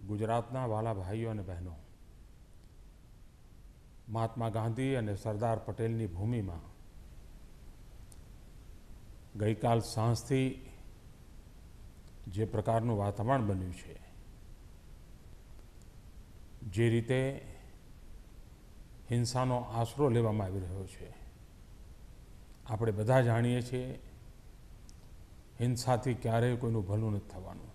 ગુજરાતના વાલા ભાઈઓ અને બહેનો, મહાત્મા ગાંધી અને સરદાર પટેલની ભૂમિમાં ગઈકાલ સાંજથી જે પ્રકારનું વાતાવરણ બન્યું છે, જે રીતે હિંસાનો આશરો લેવામાં આવી રહ્યો છે, આપણે બધા જાણીએ છીએ હિંસાથી ક્યારેય કોઈનું ભલું નથી થવાનું.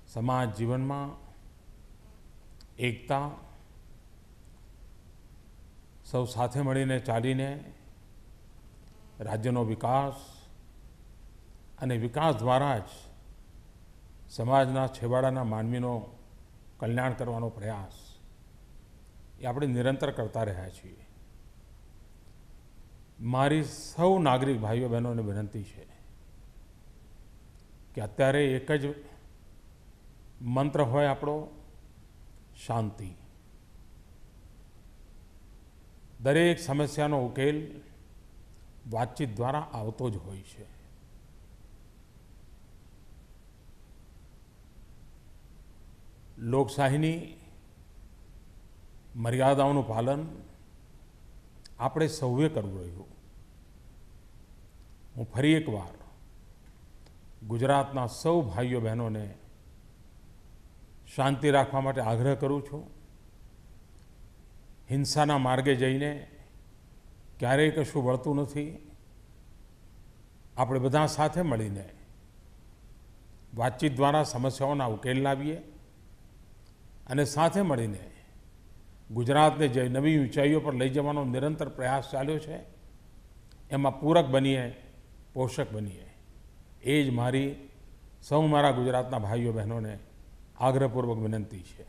સમાજ જીવનમાં એકતા, સૌ સાથે મળીને ચાલીને રાજ્યનો વિકાસ અને વિકાસ દ્વારા જ સમાજના છેવાડાના માનવીનો કલ્યાણ કરવાનો પ્રયાસ એ આપણે નિરંતર કરતા રહ્યા છીએ. મારી સૌ નાગરિક ભાઈઓ બહેનોને વિનંતી છે કે અત્યારે એક જ મંત્ર હોય આપણો, શાંતિ. દરેક સમસ્યાનો ઉકેલ વાતચીત દ્વારા આવતો જ હોય છે. લોકશાહીની મર્યાદાઓનું પાલન આપણે સૌએ કરવું રહ્યું. હું ફરી એકવાર ગુજરાતના સૌ ભાઈઓ બહેનોને શાંતિ રાખવા માટે આગ્રહ કરું છું. હિંસાના માર્ગે જઈને ક્યારેય કશું વળતું નથી. આપણે બધા સાથે મળીને વાતચીત દ્વારા સમસ્યાઓના ઉકેલ લાવીએ અને સાથે મળીને ગુજરાતને જે નવી ઊંચાઈઓ પર લઈ જવાનો નિરંતર પ્રયાસ ચાલ્યો છે, એમાં પૂરક બનીએ, પોષક બનીએ. એ જ મારી સૌ મારા ગુજરાતના ભાઈઓ બહેનોને આગ્રહપૂર્વક વિનંતી છે.